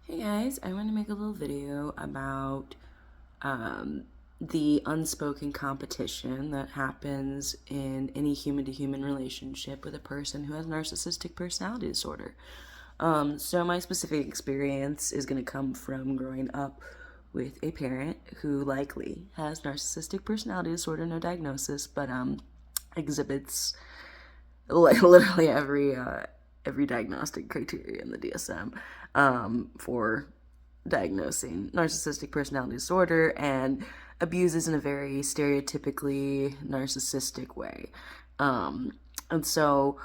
Hey guys, I want to make a little video about the unspoken competition that happens in any human to human relationship with a person who has narcissistic personality disorder. So, my specific experience is going to come from growing up with a parent who likely has narcissistic personality disorder, no diagnosis, but exhibits literally every diagnostic criteria in the DSM for diagnosing narcissistic personality disorder and abuses in a very stereotypically narcissistic way. And so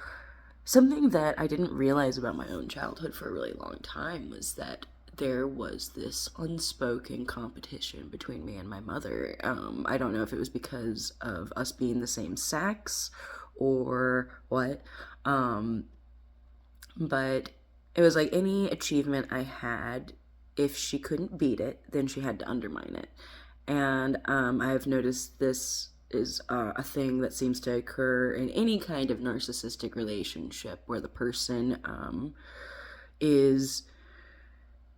something that I didn't realize about my own childhood for a really long time was that there was this unspoken competition between me and my mother. I don't know if it was because of us being the same sex or what, but it was like any achievement I had, if she couldn't beat it, then she had to undermine it. And I've noticed this is a thing that seems to occur in any kind of narcissistic relationship where the person is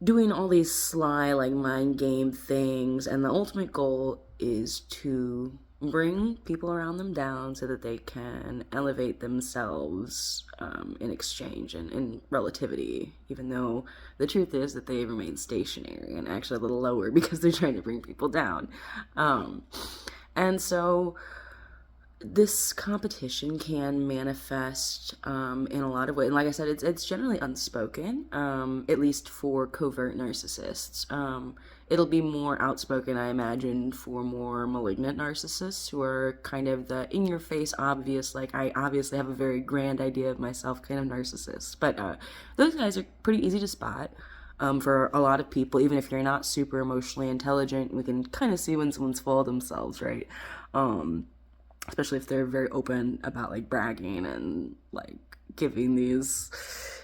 doing all these sly, like, mind game things, and the ultimate goal is to bring people around them down so that they can elevate themselves in exchange and in relativity, even though the truth is that they remain stationary and actually a little lower because they're trying to bring people down. And so this competition can manifest in a lot of ways. And like I said, it's generally unspoken, at least for covert narcissists. It'll be more outspoken, I imagine, for more malignant narcissists who are kind of the in-your-face, obvious, like, I obviously have a very grand idea of myself kind of narcissist. But those guys are pretty easy to spot. For a lot of people, even if you're not super emotionally intelligent, we can kind of see when someone's full of themselves, right? Especially if they're very open about, like, bragging and, like, giving these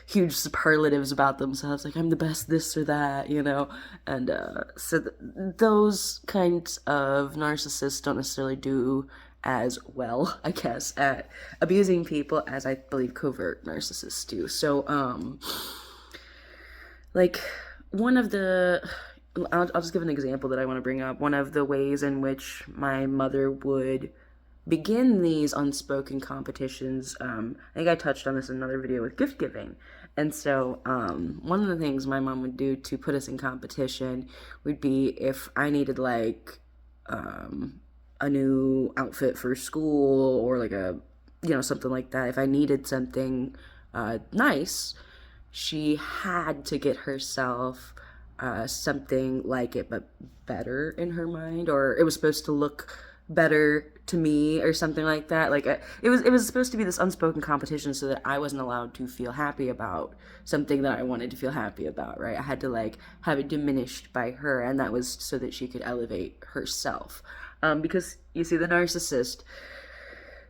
huge superlatives about themselves, like, I'm the best this or that, you know. And so those kinds of narcissists don't necessarily do as well, I guess, at abusing people as I believe covert narcissists do. So like, one of the I'll just give an example that I want to bring up. One of the ways in which my mother would begin these unspoken competitions, I think I touched on this in another video with gift giving. And so one of the things my mom would do to put us in competition would be if I needed, like, a new outfit for school, or like something like that. If I needed something nice, she had to get herself something like it but better in her mind, or it was supposed to look better to me or something like that. Like, it was supposed to be this unspoken competition so that I wasn't allowed to feel happy about something that I wanted to feel happy about, right? I had to, like, have it diminished by her, and that was so that she could elevate herself. Because you see, the narcissist,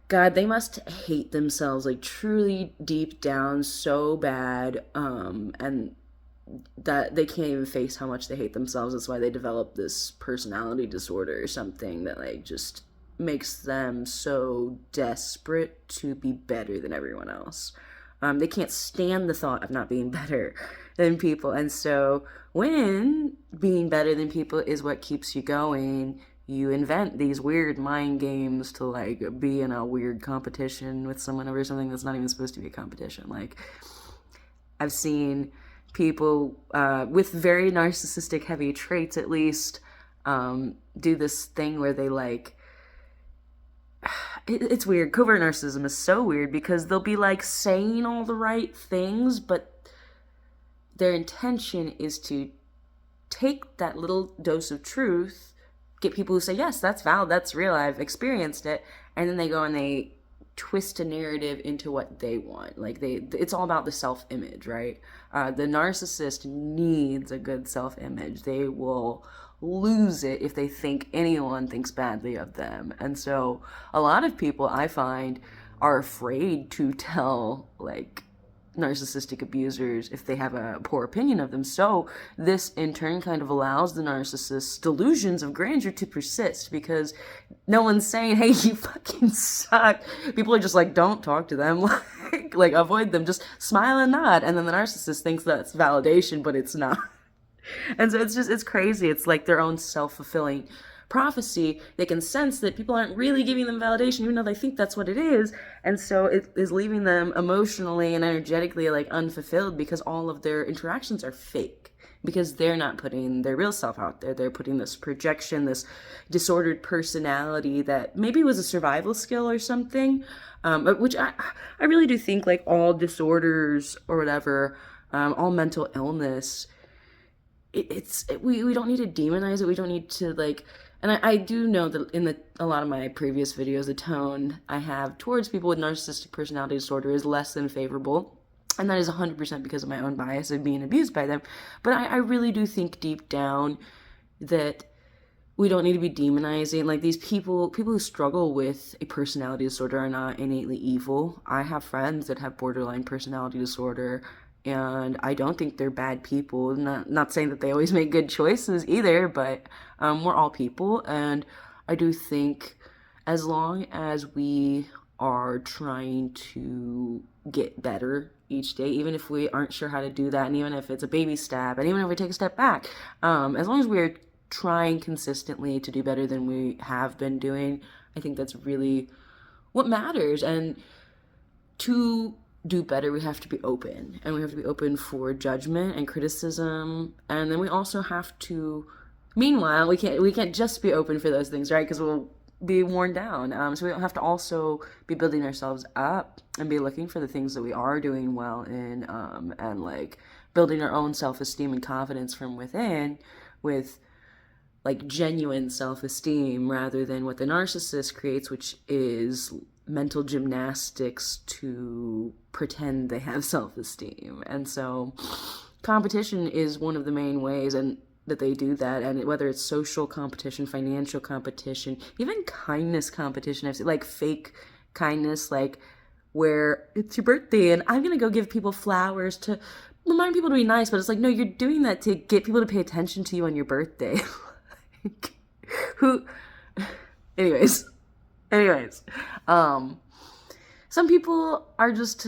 God, they must hate themselves, like, truly deep down so bad, and that they can't even face how much they hate themselves. That's why they develop this personality disorder or something that, like, just makes them so desperate to be better than everyone else. They can't stand the thought of not being better than people. And so when being better than people is what keeps you going, you invent these weird mind games to, like, be in a weird competition with someone over something that's not even supposed to be a competition. Like, I've seen people with very narcissistic heavy traits, at least, do this thing where they, like, it's weird. Covert narcissism is so weird because they'll be, like, saying all the right things, but their intention is to take that little dose of truth, get people who say, yes, that's valid, that's real, I've experienced it, and then they go and they twist a narrative into what they want. Like, it's all about the self-image, right? The narcissist needs a good self-image. They will lose it if they think anyone thinks badly of them. And so a lot of people, I find, are afraid to tell, like, narcissistic abusers if they have a poor opinion of them. So this in turn kind of allows the narcissist's delusions of grandeur to persist, because no one's saying, hey, you fucking suck. People are just like, don't talk to them. Like avoid them, just smile and nod. And then the narcissist thinks that's validation, but it's not. And so it's crazy. It's like their own self-fulfilling prophecy. They can sense that people aren't really giving them validation, even though they think that's what it is. And so it is leaving them emotionally and energetically like unfulfilled because all of their interactions are fake. Because they're not putting their real self out there. They're putting this projection, this disordered personality that maybe was a survival skill or something. Which I really do think like all disorders or whatever, all mental illness, we don't need to demonize it. We don't need to like, and I do know that in a lot of my previous videos, the tone I have towards people with narcissistic personality disorder is less than favorable. And that is 100% because of my own bias of being abused by them. But I really do think deep down that we don't need to be demonizing. Like these people who struggle with a personality disorder are not innately evil. I have friends that have borderline personality disorder, and I don't think they're bad people. Not saying that they always make good choices either, but we're all people. And I do think as long as we are trying to get better each day, even if we aren't sure how to do that, and even if it's a baby step, and even if we take a step back, as long as we're trying consistently to do better than we have been doing, I think that's really what matters. And to do better, we have to be open, and we have to be open for judgment and criticism. And then we also have to, meanwhile, we can't just be open for those things, right? Because we'll be worn down. So we don't have to also be building ourselves up and be looking for the things that we are doing well in, and like building our own self-esteem and confidence from within with like genuine self-esteem, rather than what the narcissist creates, which is mental gymnastics to pretend they have self-esteem. And so competition is one of the main ways and that they do that, and whether it's social competition, financial competition, even kindness competition. I've seen like fake kindness, like where it's your birthday and I'm gonna go give people flowers to remind people to be nice, but it's like, no, you're doing that to get people to pay attention to you on your birthday. Who, anyways, some people are just,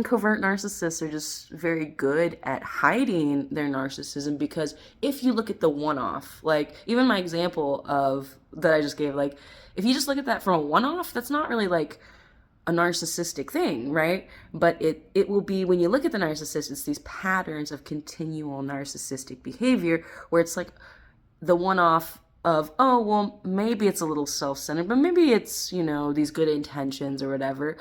covert narcissists are just very good at hiding their narcissism, because if you look at the one-off, like even my example of that I just gave, like if you just look at that from a one-off, that's not really like a narcissistic thing, right? But it will be, when you look at the narcissist, it's these patterns of continual narcissistic behavior where it's like the one-off of, oh, well, maybe it's a little self-centered, but maybe it's, you know, these good intentions or whatever.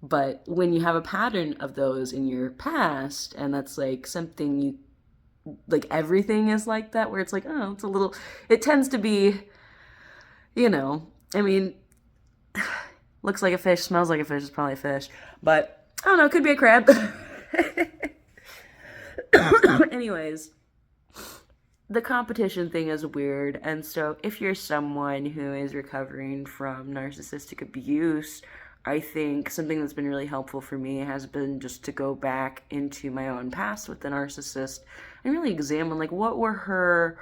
But when you have a pattern of those in your past, and that's like something you, like everything is like that, where it's like, oh, it's a little, it tends to be, you know, I mean, looks like a fish, smells like a fish, it's probably a fish, but I don't know, it could be a crab. Anyways, the competition thing is weird. And so if you're someone who is recovering from narcissistic abuse, I think something that's been really helpful for me has been just to go back into my own past with the narcissist and really examine, like, what were her,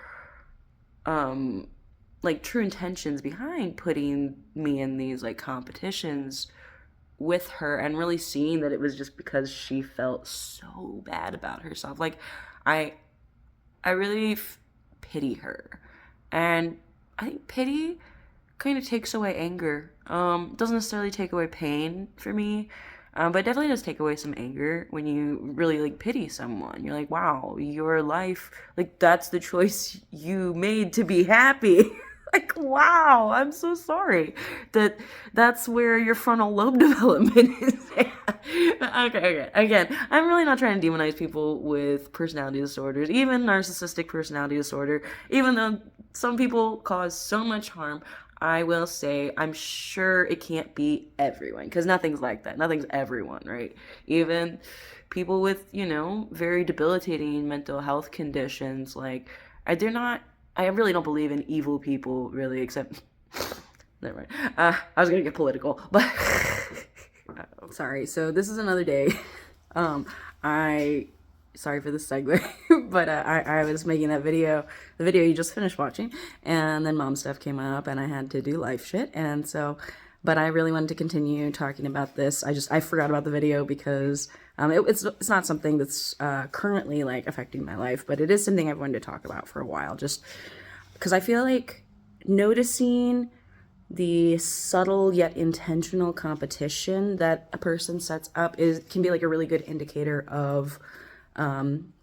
like, true intentions behind putting me in these, like, competitions with her, and really seeing that it was just because she felt so bad about herself. Like, I really pity her. And I think pity kind of takes away anger. Doesn't necessarily take away pain for me, but it definitely does take away some anger when you really like pity someone. You're like, wow, your life, like that's the choice you made to be happy. Like, wow, I'm so sorry. That's where your frontal lobe development is. Okay. Again, I'm really not trying to demonize people with personality disorders, even narcissistic personality disorder, even though some people cause so much harm. I will say, I'm sure it can't be everyone, because nothing's like that. Nothing's everyone, right? Even people with, you know, very debilitating mental health conditions, like, they're not, I really don't believe in evil people, really, except, never mind. I was gonna get political, but, sorry, so this is another day. Sorry for the segue, but I was making that video, the video you just finished watching, and then mom stuff came up, and I had to do life shit, and so but I really wanted to continue talking about this. I forgot about the video because it's not something that's currently like affecting my life, but it is something I've wanted to talk about for a while, just because I feel like noticing the subtle yet intentional competition that a person sets up can be like a really good indicator of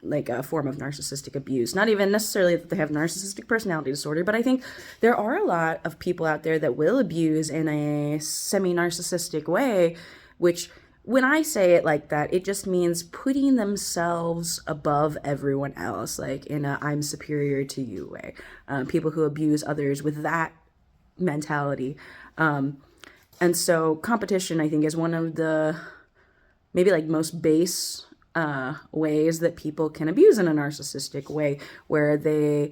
like a form of narcissistic abuse. Not even necessarily that they have narcissistic personality disorder, but I think there are a lot of people out there that will abuse in a semi-narcissistic way, which when I say it like that, it just means putting themselves above everyone else, like in a I'm superior to you way. People who abuse others with that mentality. And so competition, I think, is one of the maybe like most base ways that people can abuse in a narcissistic way, where they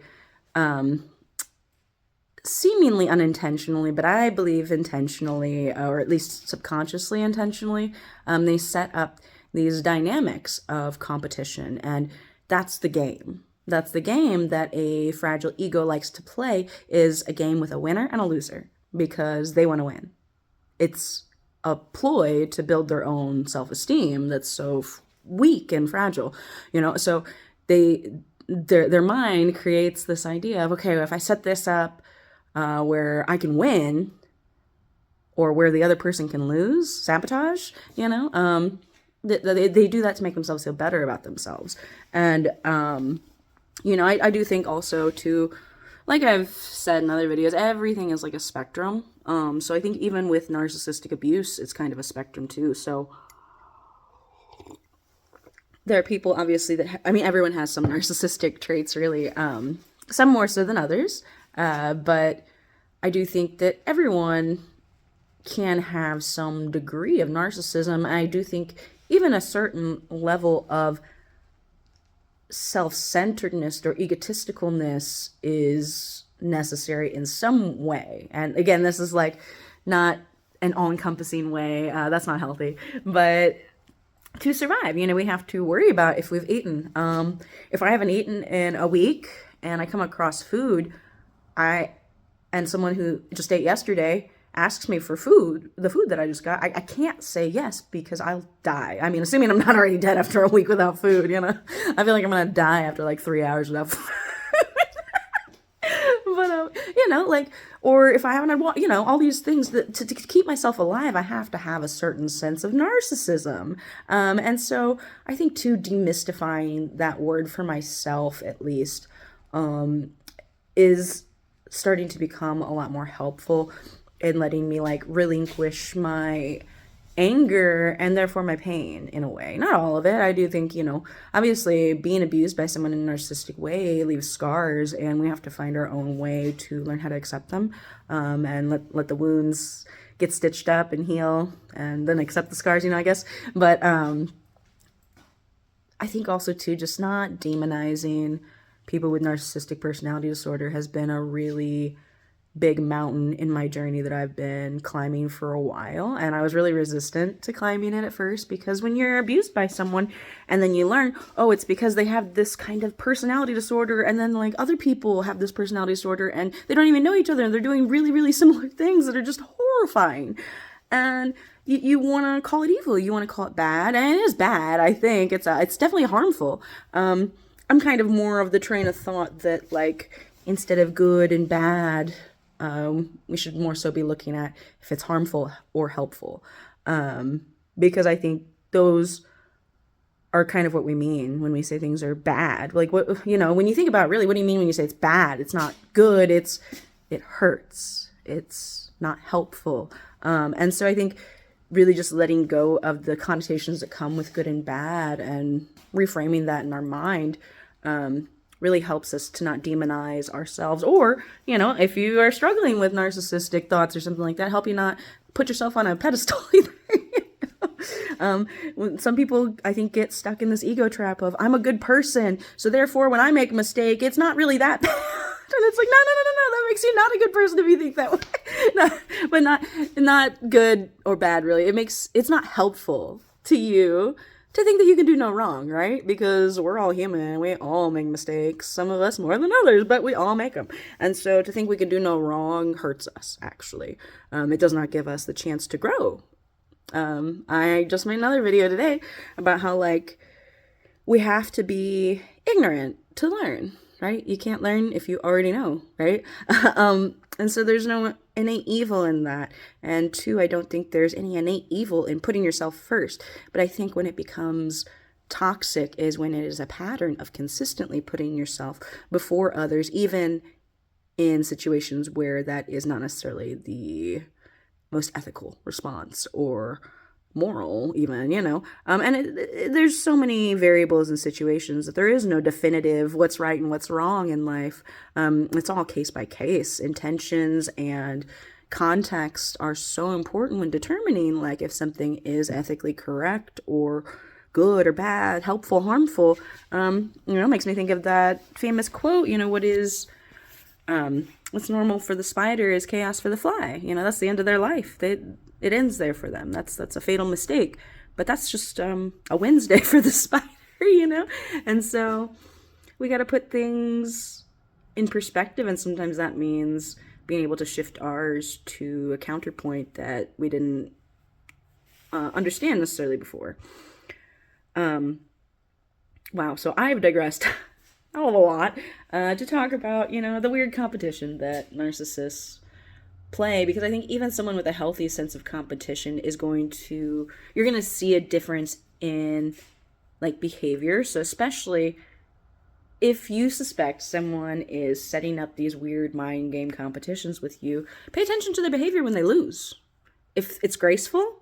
seemingly unintentionally, but I believe intentionally, or at least subconsciously intentionally, they set up these dynamics of competition, and that's the game. That's the game that a fragile ego likes to play, is a game with a winner and a loser, because they want to win. It's a ploy to build their own self-esteem that's so weak and fragile, so their mind creates this idea of, okay, if I set this up where I can win, or where the other person can lose, sabotage, they do that to make themselves feel better about themselves. And I do think also too, like I've said in other videos, everything is like a spectrum. So I think even with narcissistic abuse, it's kind of a spectrum too. So there are people, obviously, that, everyone has some narcissistic traits, really, some more so than others, but I do think that everyone can have some degree of narcissism. I do think even a certain level of self-centeredness or egotisticalness is necessary in some way. And again, this is like not an all-encompassing way, that's not healthy, but to survive, we have to worry about if we've eaten. If I haven't eaten in a week and I come across food, and someone who just ate yesterday asks me for food, the food that I just got, I can't say yes, because I'll die. Assuming I'm not already dead after a week without food, I feel like I'm gonna die after like 3 hours without food. But, or if I haven't had, all these things that to keep myself alive, I have to have a certain sense of narcissism. And so I think too, demystifying that word for myself, at least, is starting to become a lot more helpful in letting me like relinquish my anger and therefore my pain in a way. Not all of it. I do think, obviously being abused by someone in a narcissistic way leaves scars, and we have to find our own way to learn how to accept them, and let the wounds get stitched up and heal, and then accept the scars, I guess. But I think also too, just not demonizing people with narcissistic personality disorder has been a really big mountain in my journey that I've been climbing for a while. And I was really resistant to climbing it at first, because when you're abused by someone and then you learn, oh, it's because they have this kind of personality disorder, and then like other people have this personality disorder and they don't even know each other, and they're doing really, really similar things that are just horrifying. And you want to call it evil, you want to call it bad, and it is bad. I think it's definitely harmful. I'm kind of more of the train of thought that, like, instead of good and bad, we should more so be looking at if it's harmful or helpful, because I think those are kind of what we mean when we say things are bad. Like, what, when you think about really, what do you mean when you say it's bad? It's not good. It hurts. It's not helpful. And so I think really just letting go of the connotations that come with good and bad and reframing that in our mind, really helps us to not demonize ourselves. Or, if you are struggling with narcissistic thoughts or something like that, help you not put yourself on a pedestal either. Some people, I think, get stuck in this ego trap of, I'm a good person, so therefore when I make a mistake, it's not really that bad. And it's like, no, that makes you not a good person if you think that way. No, but not good or bad, really. It's not helpful to you to think that you can do no wrong, right? Because we're all human. We all make mistakes. Some of us more than others, but we all make them. And so to think we can do no wrong hurts us, actually. It does not give us the chance to grow. I just made another video today about how, like, we have to be ignorant to learn, right? You can't learn if you already know, right? And so there's no innate evil in that. And two, I don't think there's any innate evil in putting yourself first. But I think when it becomes toxic is when it is a pattern of consistently putting yourself before others, even in situations where that is not necessarily the most ethical response or moral even, and there's so many variables and situations that there is no definitive what's right and what's wrong in life. It's all case by case. Intentions and context are so important when determining, like, if something is ethically correct or good or bad, helpful, harmful. Makes me think of that famous quote, what's normal for the spider is chaos for the fly. That's the end of their life. It ends there for them. That's a fatal mistake. But that's just a Wednesday for the spider, And so we got to put things in perspective, and sometimes that means being able to shift ours to a counterpoint that we didn't understand necessarily before. Wow, so I've digressed a lot to talk about, the weird competition that narcissists play, because I think even someone with a healthy sense of competition you're going to see a difference in, like, behavior. So especially if you suspect someone is setting up these weird mind game competitions with you, pay attention to their behavior when they lose. If it's graceful,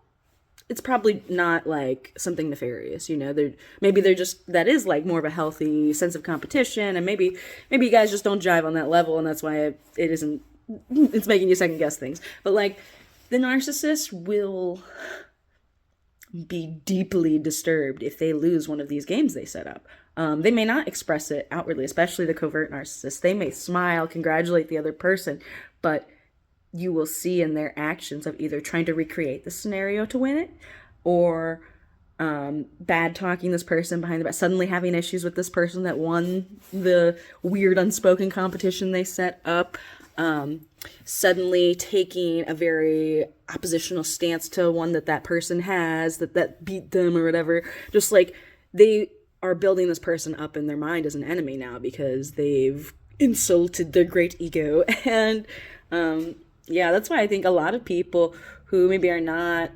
it's probably not like something nefarious, maybe they're just, that is like more of a healthy sense of competition, and maybe you guys just don't jive on that level, and that's why it's making you second guess things. But, like, the narcissist will be deeply disturbed if they lose one of these games they set up. They may not express it outwardly, especially the covert narcissist. They may smile, congratulate the other person, but you will see in their actions of either trying to recreate the scenario to win it, or bad talking this person behind the back, suddenly having issues with this person that won the weird unspoken competition they set up, suddenly taking a very oppositional stance to one that person has that beat them or whatever. Just like they are building this person up in their mind as an enemy now because they've insulted their great ego. And that's why I think a lot of people who maybe are not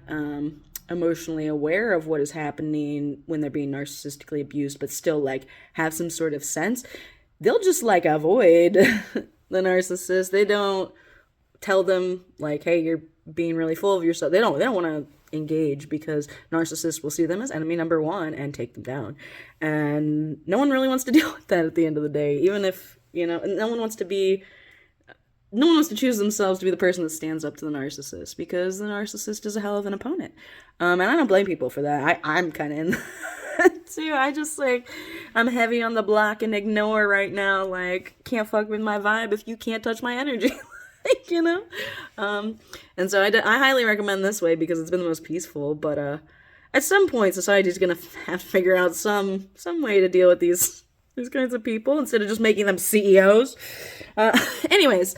emotionally aware of what is happening when they're being narcissistically abused, but still, like, have some sort of sense, they'll just, like, avoid the narcissist. They don't tell them, like, hey, you're being really full of yourself. They don't want to engage, because narcissists will see them as enemy number one and take them down. And no one really wants to deal with that at the end of the day, even if, no one wants to choose themselves to be the person that stands up to the narcissist, because the narcissist is a hell of an opponent. And I don't blame people for that. I'm kind of in that too. I just, like, I'm heavy on the block and ignore right now. Like, can't fuck with my vibe if you can't touch my energy. And so I highly recommend this way because it's been the most peaceful. But at some point, society's gonna have to figure out some way to deal with these kinds of people instead of just making them CEOs. Anyways.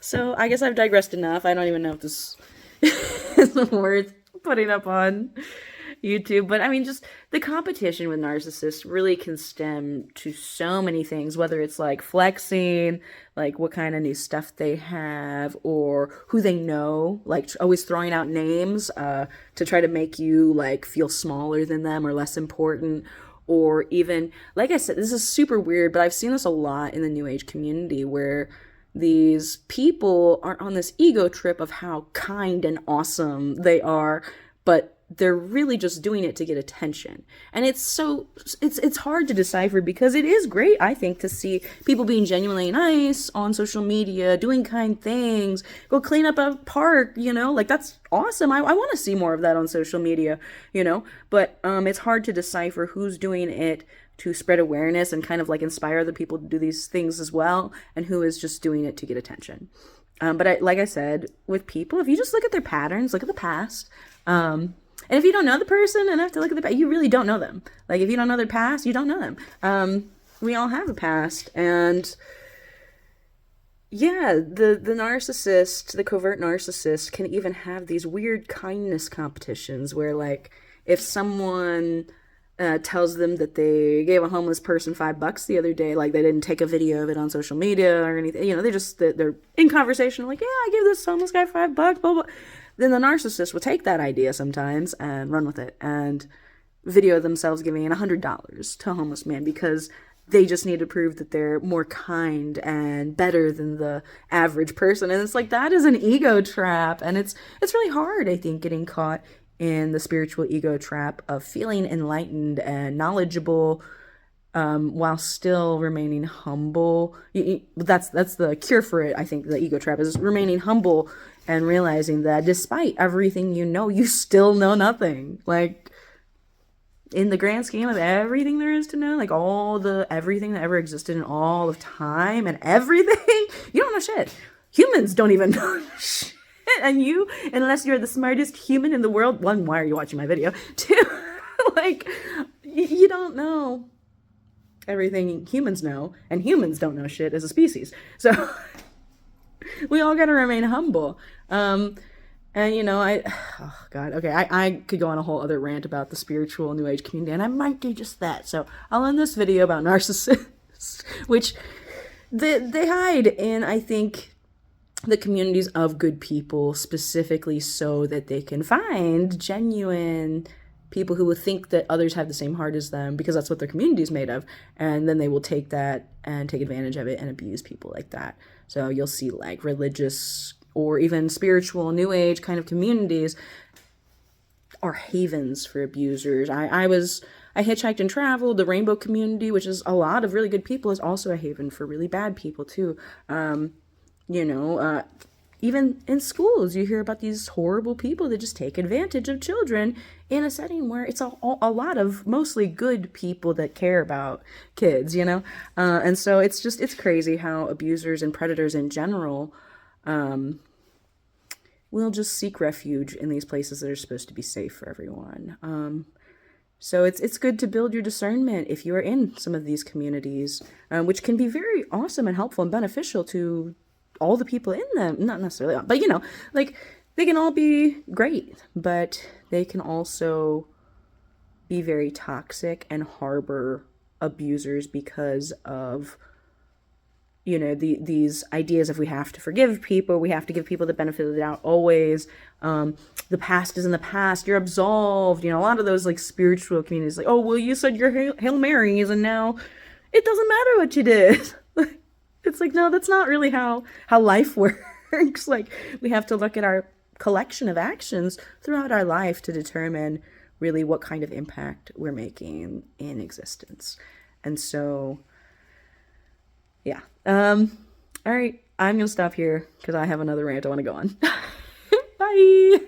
So I guess I've digressed enough. I don't even know if this is worth putting up on YouTube, but I mean, just the competition with narcissists really can stem to so many things, whether it's like flexing, like what kind of new stuff they have, or who they know, like always throwing out names to try to make you, like, feel smaller than them or less important. Or even, like I said, this is super weird, but I've seen this a lot in the New Age community, where these people are on this ego trip of how kind and awesome they are, but they're really just doing it to get attention. And it's hard to decipher, because it is great, I think, to see people being genuinely nice on social media, doing kind things, go clean up a park, like, that's awesome. I want to see more of that on social media, but it's hard to decipher who's doing it to spread awareness and kind of, like, inspire other people to do these things as well, and who is just doing it to get attention. But like I said, with people, if you just look at their patterns, look at the past, And if you don't know the person enough to look at the past, you really don't know them. Like, if you don't know their past, you don't know them. We all have a past. And yeah, the narcissist, the covert narcissist, can even have these weird kindness competitions where, like, if someone tells them that they gave a homeless person $5 the other day, like they didn't take a video of it on social media or anything, you know, they're in conversation, like, yeah, I gave this homeless guy $5, blah blah. Then the narcissist will take that idea sometimes and run with it and video themselves giving $100 to a homeless man because they just need to prove that they're more kind and better than the average person. And it's like, that is an ego trap. And it's really hard, I think, getting caught in the spiritual ego trap of feeling enlightened and knowledgeable, while still remaining humble. That's the cure for it. I think the ego trap is remaining humble and realizing that despite everything you know, you still know nothing. Like, in the grand scheme of everything there is to know, like everything that ever existed in all of time and everything, you don't know shit. Humans don't even know shit. And you, unless you're the smartest human in the world, one, why are you watching my video? Two, like, you don't know everything humans know, and humans don't know shit as a species. So we all gotta remain humble. And you know, oh God, okay, I could go on a whole other rant about the spiritual New Age community, and I might do just that. So I'll end this video about narcissists, which they hide in, I think, the communities of good people, specifically so that they can find genuine people who will think that others have the same heart as them, because that's what their community is made of. And then they will take that and take advantage of it and abuse people like that. So you'll see, like, religious or even spiritual New Age kind of communities are havens for abusers. I hitchhiked and traveled. The rainbow community, which is a lot of really good people, is also a haven for really bad people too. Even in schools, you hear about these horrible people that just take advantage of children in a setting where it's a lot of mostly good people that care about kids, you know? And so it's crazy how abusers and predators in general will just seek refuge in these places that are supposed to be safe for everyone. So it's good to build your discernment if you are in some of these communities, which can be very awesome and helpful and beneficial to all the people in them. Not necessarily, but you know, like, they can all be great, but they can also be very toxic and harbor abusers because of, you know, these ideas of we have to forgive people, we have to give people the benefit of the doubt always. The past is in the past, you're absolved. You know, a lot of those, like, spiritual communities, like, oh, well, you said your Hail Marys and now it doesn't matter what you did. It's like, no, that's not really how life works. Like, we have to look at our collection of actions throughout our life to determine really what kind of impact we're making in existence. And so, yeah. All right, I'm gonna stop here because I have another rant I want to go on. Bye.